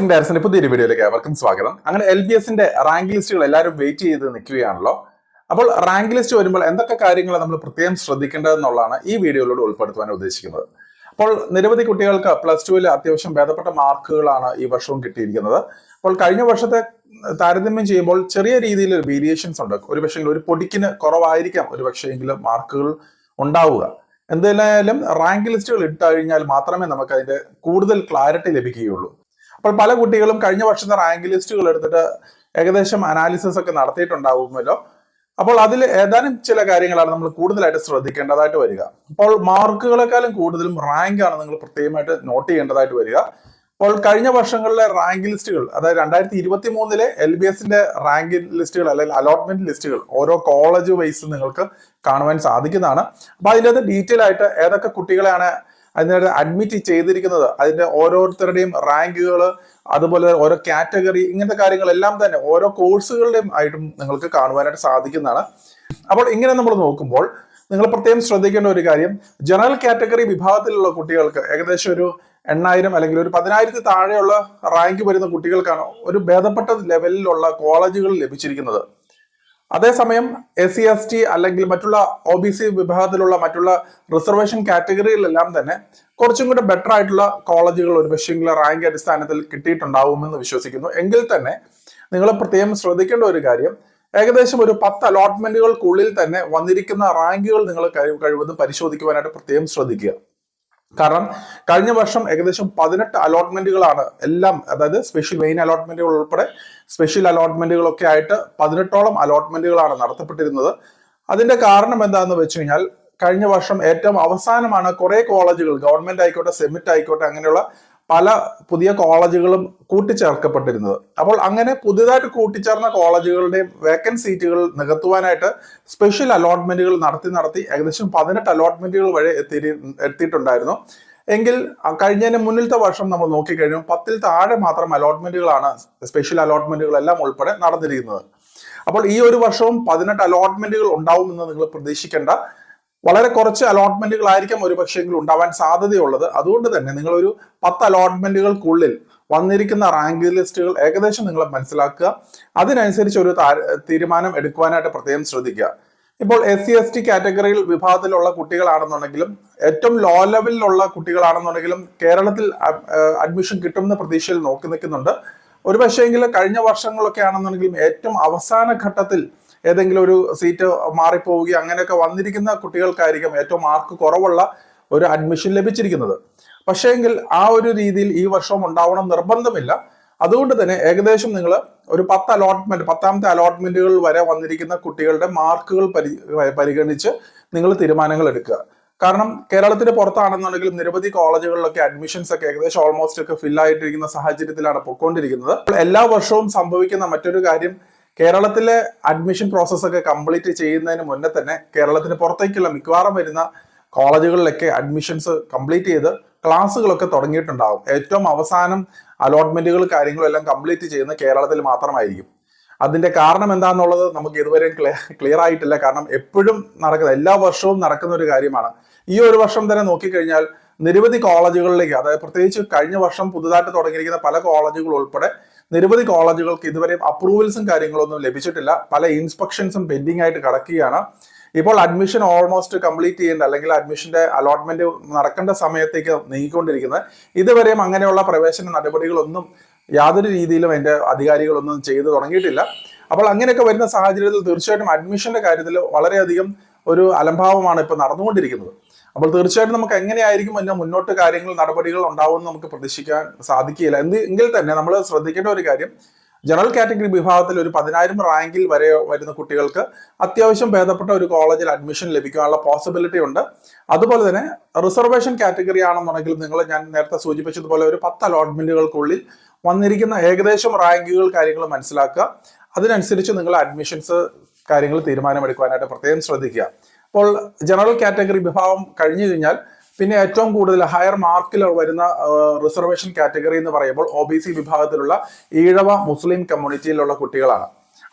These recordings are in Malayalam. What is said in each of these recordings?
ക്രോസിംഗ് ഡയറക്സിന്റെ പുതിയൊരു വീഡിയോയിലേക്ക് ഏവർക്കും സ്വാഗതം. അങ്ങനെ LBSന്റെ റാങ്ക് ലിസ്റ്റുകൾ എല്ലാവരും വെയിറ്റ് ചെയ്ത് നിൽക്കുകയാണല്ലോ. അപ്പോൾ റാങ്ക് ലിസ്റ്റ് വരുമ്പോൾ എന്തൊക്കെ കാര്യങ്ങൾ നമ്മൾ പ്രത്യേകം ശ്രദ്ധിക്കേണ്ടതെന്നുള്ളതാണ് ഈ വീഡിയോയിലൂടെ ഉൾപ്പെടുത്തുവാൻ ഉദ്ദേശിക്കുന്നത്. അപ്പോൾ നിരവധി കുട്ടികൾക്ക് +2 അത്യാവശ്യം ഭേദപ്പെട്ട മാർക്കുകളാണ് ഈ വർഷവും കിട്ടിയിരിക്കുന്നത്. അപ്പോൾ കഴിഞ്ഞ വർഷത്തെ താരതമ്യം ചെയ്യുമ്പോൾ ചെറിയ രീതിയിൽ വേരിയേഷൻസ് ഉണ്ട്. ഒരുപക്ഷെ ഒരു പൊടിക്കിന് കുറവായിരിക്കാം ഒരുപക്ഷെങ്കിലും മാർക്കുകൾ ഉണ്ടാവുക. എന്തായാലും റാങ്ക് ലിസ്റ്റുകൾ ഇട്ട് കഴിഞ്ഞാൽ മാത്രമേ നമുക്ക് അതിന്റെ കൂടുതൽ ക്ലാരിറ്റി ലഭിക്കുകയുള്ളൂ. അപ്പോൾ പല കുട്ടികളും കഴിഞ്ഞ വർഷത്തെ റാങ്ക് ലിസ്റ്റുകൾ എടുത്തിട്ട് ഏകദേശം അനാലിസിസ് ഒക്കെ നടത്തിയിട്ടുണ്ടാവുമല്ലോ. അപ്പോൾ അതിൽ ഏതാനും ചില കാര്യങ്ങളാണ് നമ്മൾ കൂടുതലായിട്ട് ശ്രദ്ധിക്കേണ്ടതായിട്ട് വരിക. അപ്പോൾ മാർക്കുകളെക്കാളും കൂടുതലും റാങ്ക് ആണ് നിങ്ങൾ പ്രത്യേകമായിട്ട് നോട്ട് ചെയ്യേണ്ടതായിട്ട് വരിക. അപ്പോൾ കഴിഞ്ഞ വർഷങ്ങളിലെ റാങ്ക് ലിസ്റ്റുകൾ, അതായത് 2023 LBSന്റെ റാങ്ക് ലിസ്റ്റുകൾ അല്ലെങ്കിൽ അലോട്ട്മെന്റ് ലിസ്റ്റുകൾ ഓരോ കോളേജ് വൈസ് നിങ്ങൾക്ക് കാണുവാൻ സാധിക്കുന്നതാണ്. അപ്പൊ അതിൻ്റെ ഡീറ്റെയിൽ ആയിട്ട് ഏതൊക്കെ കുട്ടികളെയാണ് അതിനകത്ത് അഡ്മിറ്റ് ചെയ്തിരിക്കുന്നത്, അതിന്റെ ഓരോരുത്തരുടെയും റാങ്കുകൾ, അതുപോലെ ഓരോ കാറ്റഗറി, ഇങ്ങനത്തെ കാര്യങ്ങളെല്ലാം തന്നെ ഓരോ കോഴ്സുകളുടെയും ആയിട്ടും നിങ്ങൾക്ക് കാണുവാനായിട്ട് സാധിക്കുന്നതാണ്. അപ്പോൾ ഇങ്ങനെ നമ്മൾ നോക്കുമ്പോൾ നിങ്ങൾ പ്രത്യേകം ശ്രദ്ധിക്കേണ്ട ഒരു കാര്യം, ജനറൽ കാറ്റഗറി വിഭാഗത്തിലുള്ള കുട്ടികൾക്ക് ഏകദേശം ഒരു 8,000 അല്ലെങ്കിൽ ഒരു 10,000 താഴെയുള്ള റാങ്ക് വരുന്ന കുട്ടികൾക്കാണ് ഒരു ഭേദപ്പെട്ട ലെവലിലുള്ള കോളേജുകൾ ലഭിച്ചിരിക്കുന്നത്. അതേസമയം SC/ST അല്ലെങ്കിൽ മറ്റുള്ള OBC വിഭാഗത്തിലുള്ള മറ്റുള്ള റിസർവേഷൻ കാറ്റഗറിയിലെല്ലാം തന്നെ കുറച്ചും കൂടെ ബെറ്റർ ആയിട്ടുള്ള കോളേജുകൾ ഒരു പക്ഷേ റാങ്ക് അടിസ്ഥാനത്തിൽ കിട്ടിയിട്ടുണ്ടാവുമെന്ന് വിശ്വസിക്കുന്നു. എങ്കിൽ തന്നെ നിങ്ങൾ പ്രത്യേകം ശ്രദ്ധിക്കേണ്ട ഒരു കാര്യം, ഏകദേശം ഒരു 10 അലോട്ട്മെന്റുകൾക്കുള്ളിൽ തന്നെ വന്നിരിക്കുന്ന റാങ്കുകൾ നിങ്ങൾ കഴിവതും പരിശോധിക്കുവാനായിട്ട് പ്രത്യേകം ശ്രദ്ധിക്കുക. കാരണം കഴിഞ്ഞ വർഷം ഏകദേശം 18 അലോട്ട്മെന്റുകളാണ് എല്ലാം, അതായത് സ്പെഷ്യൽ മെയിൻ അലോട്ട്മെന്റുകൾ ഉൾപ്പെടെ സ്പെഷ്യൽ അലോട്ട്മെന്റുകളൊക്കെ ആയിട്ട് 18ഓളം അലോട്ട്മെന്റുകളാണ് നടത്തപ്പെട്ടിരുന്നത്. അതിന്റെ കാരണം എന്താണെന്ന് വെച്ച് കഴിഞ്ഞാൽ കഴിഞ്ഞ വർഷം ഏറ്റവും അവസാനമാണ് കുറെ കോളേജുകൾ, ഗവൺമെന്റ് ആയിക്കോട്ടെ സെമിറ്റ് ആയിക്കോട്ടെ, അങ്ങനെയുള്ള പല പുതിയ കോളേജുകളും കൂട്ടിച്ചേർക്കപ്പെട്ടിരുന്നത്. അപ്പോൾ അങ്ങനെ പുതിയതായിട്ട് കൂട്ടിച്ചേർന്ന കോളേജുകളുടെ വേക്കൻറ്റ് സീറ്റുകൾ നികത്തുവാനായിട്ട് സ്പെഷ്യൽ അലോട്ട്മെന്റുകൾ നടത്തി ഏകദേശം 18 അലോട്ട്മെന്റുകൾ വരെ എത്തിയിട്ടുണ്ടായിരുന്നു. എങ്കിൽ കഴിഞ്ഞതിന് മുന്നിലത്തെ വർഷം നമ്മൾ നോക്കിക്കഴിഞ്ഞു 10-ൽ താഴെ മാത്രം അലോട്ട്മെന്റുകളാണ്, സ്പെഷ്യൽ അലോട്ട്മെന്റുകളെല്ലാം ഉൾപ്പെടെ നടന്നിരിക്കുന്നത്. അപ്പോൾ ഈ ഒരു വർഷവും 18 അലോട്ട്മെന്റുകൾ ഉണ്ടാവുമെന്ന് നിങ്ങൾ പ്രതീക്ഷിക്കേണ്ട. വളരെ കുറച്ച് അലോട്ട്മെന്റുകളായിരിക്കും ഒരു പക്ഷേങ്കിലും ഉണ്ടാവാൻ സാധ്യതയുള്ളത്. അതുകൊണ്ട് തന്നെ നിങ്ങൾ ഒരു 10 അലോട്ട്മെന്റുകൾക്കുള്ളിൽ വന്നിരിക്കുന്ന റാങ്ക് ലിസ്റ്റുകൾ ഏകദേശം നിങ്ങൾ മനസ്സിലാക്കുക. അതിനനുസരിച്ച് ഒരു തീരുമാനം എടുക്കുവാനായിട്ട് പ്രത്യേകം ശ്രദ്ധിക്കുക. ഇപ്പോൾ SC/ST കാറ്റഗറിയിൽ വിഭാഗത്തിലുള്ള കുട്ടികളാണെന്നുണ്ടെങ്കിലും ഏറ്റവും ലോ ലെവലിലുള്ള കുട്ടികളാണെന്നുണ്ടെങ്കിലും കേരളത്തിൽ അഡ്മിഷൻ കിട്ടുമെന്ന പ്രതീക്ഷയിൽ നോക്കി നിൽക്കുന്നുണ്ട്. ഒരു പക്ഷേങ്കിൽ കഴിഞ്ഞ വർഷങ്ങളൊക്കെ ആണെന്നുണ്ടെങ്കിലും ഏറ്റവും അവസാന ഘട്ടത്തിൽ ഏതെങ്കിലും ഒരു സീറ്റ് മാറിപ്പോവുകയും അങ്ങനെയൊക്കെ വന്നിരിക്കുന്ന കുട്ടികൾക്കായിരിക്കും ഏറ്റവും മാർക്ക് കുറവുള്ള ഒരു അഡ്മിഷൻ ലഭിച്ചിരിക്കുന്നത്. പക്ഷേങ്കിൽ ആ ഒരു രീതിയിൽ ഈ വർഷം ഉണ്ടാവണം നിർബന്ധമില്ല. അതുകൊണ്ട് തന്നെ ഏകദേശം നിങ്ങൾ ഒരു 10ാമത്തെ അലോട്ട്മെന്റുകൾ വരെ വന്നിരിക്കുന്ന കുട്ടികളുടെ മാർക്കുകൾ പരിഗണിച്ച് നിങ്ങൾ തീരുമാനങ്ങൾ എടുക്കുക. കാരണം കേരളത്തിന് പുറത്താണെന്നുണ്ടെങ്കിലും നിരവധി കോളേജുകളിലൊക്കെ അഡ്മിഷൻസ് ഒക്കെ ഏകദേശം ഓൾമോസ്റ്റ് ഒക്കെ ഫില്ലായിട്ടിരിക്കുന്ന സാഹചര്യത്തിലാണ് പൊയ്ക്കൊണ്ടിരിക്കുന്നത്. എല്ലാ വർഷവും സംഭവിക്കുന്ന മറ്റൊരു കാര്യം, കേരളത്തിലെ അഡ്മിഷൻ പ്രോസസ്സൊക്കെ കംപ്ലീറ്റ് ചെയ്യുന്നതിന് മുന്നേ തന്നെ കേരളത്തിന് പുറത്തേക്കുള്ള മിക്കവാറും വരുന്ന കോളേജുകളിലൊക്കെ അഡ്മിഷൻസ് കംപ്ലീറ്റ് ചെയ്ത് ക്ലാസ്സുകളൊക്കെ തുടങ്ങിയിട്ടുണ്ടാവും. ഏറ്റവും അവസാനം അലോട്ട്മെന്റുകൾ കാര്യങ്ങളും എല്ലാം കംപ്ലീറ്റ് ചെയ്യുന്ന കേരളത്തിൽ മാത്രമായിരിക്കും. അതിന്റെ കാരണം എന്താണെന്നുള്ളത് നമുക്ക് ഇതുവരെ ക്ലിയർ ആയിട്ടില്ല. കാരണം എപ്പോഴും എല്ലാ വർഷവും നടക്കുന്ന ഒരു കാര്യമാണ്. ഈ ഒരു വർഷം തന്നെ നോക്കിക്കഴിഞ്ഞാൽ നിരവധി കോളേജുകളിലേക്ക്, അതായത് പ്രത്യേകിച്ച് കഴിഞ്ഞ വർഷം പുതുതായിട്ട് തുടങ്ങിയിരിക്കുന്ന പല കോളേജുകൾ ഉൾപ്പെടെ നിരവധി കോളേജുകൾക്ക് ഇതുവരെയും അപ്രൂവൽസും കാര്യങ്ങളൊന്നും ലഭിച്ചിട്ടില്ല. പല ഇൻസ്പെക്ഷൻസും പെൻഡിങ് ആയിട്ട് കിടക്കുകയാണ്. ഇപ്പോൾ അഡ്മിഷൻ ഓൾമോസ്റ്റ് കംപ്ലീറ്റ് ചെയ്യേണ്ട അല്ലെങ്കിൽ അഡ്മിഷന്റെ അലോട്ട്മെന്റ് നടക്കേണ്ട സമയത്തേക്ക് നീങ്ങിക്കൊണ്ടിരിക്കുന്നത്. ഇതുവരെയും അങ്ങനെയുള്ള പ്രവേശന നടപടികളൊന്നും യാതൊരു രീതിയിലും അതിന്റെ അധികാരികളൊന്നും ചെയ്തു തുടങ്ങിയിട്ടില്ല. അപ്പോൾ അങ്ങനെയൊക്കെ വരുന്ന സാഹചര്യത്തിൽ തീർച്ചയായിട്ടും അഡ്മിഷന്റെ കാര്യത്തിൽ വളരെയധികം ഒരു അലംഭാവമാണ് ഇപ്പോൾ നടന്നുകൊണ്ടിരിക്കുന്നത്. അപ്പോൾ തീർച്ചയായിട്ടും നമുക്ക് എങ്ങനെയായിരിക്കും മുന്നോട്ട് കാര്യങ്ങൾ നടപടികൾ ഉണ്ടാവുമെന്ന് നമുക്ക് പ്രതീക്ഷിക്കാൻ സാധിക്കില്ല. എങ്കിൽ തന്നെ നമ്മൾ ശ്രദ്ധിക്കേണ്ട ഒരു കാര്യം, ജനറൽ കാറ്റഗറി വിഭാഗത്തിൽ ഒരു 10,000 റാങ്കിൽ വരെ വരുന്ന കുട്ടികൾക്ക് അത്യാവശ്യം ഭേദപ്പെട്ട ഒരു കോളേജിൽ അഡ്മിഷൻ ലഭിക്കാനുള്ള പോസിബിലിറ്റി ഉണ്ട്. അതുപോലെ തന്നെ റിസർവേഷൻ കാറ്റഗറി ആണെന്നുണ്ടെങ്കിൽ ഞാൻ നേരത്തെ സൂചിപ്പിച്ചതുപോലെ ഒരു 10 അലോട്ട്മെന്റുകൾക്കുള്ളിൽ വന്നിരിക്കുന്ന ഏകദേശം റാങ്കുകൾ കാര്യങ്ങൾ മനസ്സിലാക്കുക. അതിനനുസരിച്ച് നിങ്ങൾ അഡ്മിഷൻസ് കാര്യങ്ങൾ തീരുമാനമെടുക്കുവാനായിട്ട് പ്രത്യേകം ശ്രദ്ധിക്കുക. അപ്പോൾ ജനറൽ കാറ്റഗറി വിഭാഗം കഴിഞ്ഞു കഴിഞ്ഞാൽ പിന്നെ ഏറ്റവും കൂടുതൽ ഹയർ മാർക്കിൽ വരുന്ന റിസർവേഷൻ കാറ്റഗറി എന്ന് പറയുമ്പോൾ OBC വിഭാഗത്തിലുള്ള ഈഴവ മുസ്ലിം കമ്മ്യൂണിറ്റിയിലുള്ള കുട്ടികളാണ്.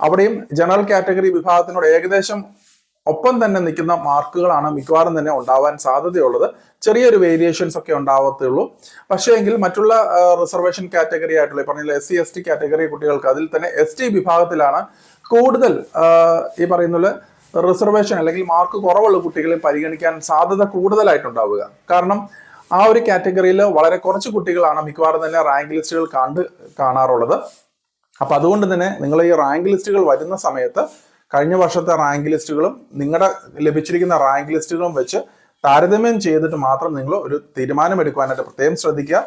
അവിടെയും ജനറൽ കാറ്റഗറി വിഭാഗത്തിനോട് ഏകദേശം ഒപ്പം തന്നെ നിൽക്കുന്ന മാർക്കുകളാണ് മിക്കവാറും തന്നെ ഉണ്ടാവാൻ സാധ്യതയുള്ളത്. ചെറിയൊരു വേരിയേഷൻസ് ഒക്കെ ഉണ്ടാവത്തുള്ളൂ. പക്ഷേ എങ്കിൽ മറ്റുള്ള റിസർവേഷൻ കാറ്റഗറി ആയിട്ടുള്ള പറഞ്ഞ SC ST കാറ്റഗറി കുട്ടികൾക്ക്, അതിൽ തന്നെ ST വിഭാഗത്തിലാണ് കൂടുതൽ ഈ പറയുന്ന റിസർവേഷൻ അല്ലെങ്കിൽ മാർക്ക് കുറവുള്ള കുട്ടികളെ പരിഗണിക്കാൻ സാധ്യത കൂടുതലായിട്ടുണ്ടാവുക. കാരണം ആ ഒരു കാറ്റഗറിയിൽ വളരെ കുറച്ച് കുട്ടികളാണ് മിക്കവാറും തന്നെ റാങ്ക് ലിസ്റ്റുകൾ കാണാറുള്ളത്. അപ്പൊ അതുകൊണ്ട് തന്നെ നിങ്ങൾ ഈ റാങ്ക് ലിസ്റ്റുകൾ വരുന്ന സമയത്ത് കഴിഞ്ഞ വർഷത്തെ റാങ്ക് ലിസ്റ്റുകളും നിങ്ങളുടെ ലഭിച്ചിരിക്കുന്ന റാങ്ക് ലിസ്റ്റുകളും വെച്ച് താരതമ്യം ചെയ്തിട്ട് മാത്രം നിങ്ങൾ ഒരു തീരുമാനമെടുക്കുവാനായിട്ട് പ്രത്യേകം ശ്രദ്ധിക്കുക.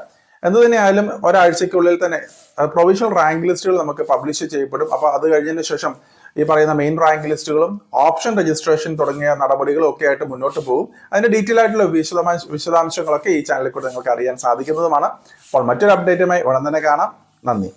എന്ത് തന്നെയായാലും ഒരാഴ്ചക്കുള്ളിൽ തന്നെ പ്രൊവിഷണൽ റാങ്ക് ലിസ്റ്റുകൾ നമുക്ക് പബ്ലിഷ് ചെയ്യപ്പെടും. അപ്പൊ അത് കഴിഞ്ഞതിന് ശേഷം ഈ പറയുന്ന മെയിൻ റാങ്ക് ലിസ്റ്റുകളും ഓപ്ഷൻ രജിസ്ട്രേഷൻ തുടങ്ങിയ നടപടികളും ഒക്കെ ആയിട്ട് മുന്നോട്ട് പോകും. അതിന്റെ ഡീറ്റെയിൽ ആയിട്ടുള്ള വിശദാംശങ്ങളൊക്കെ ഈ ചാനലിൽ കൂടെ നിങ്ങൾക്ക് അറിയാൻ സാധിക്കുന്നതുമാണ്. അപ്പോൾ മറ്റൊരു അപ്ഡേറ്റുമായി ഉടൻ തന്നെ കാണാം. നന്ദി.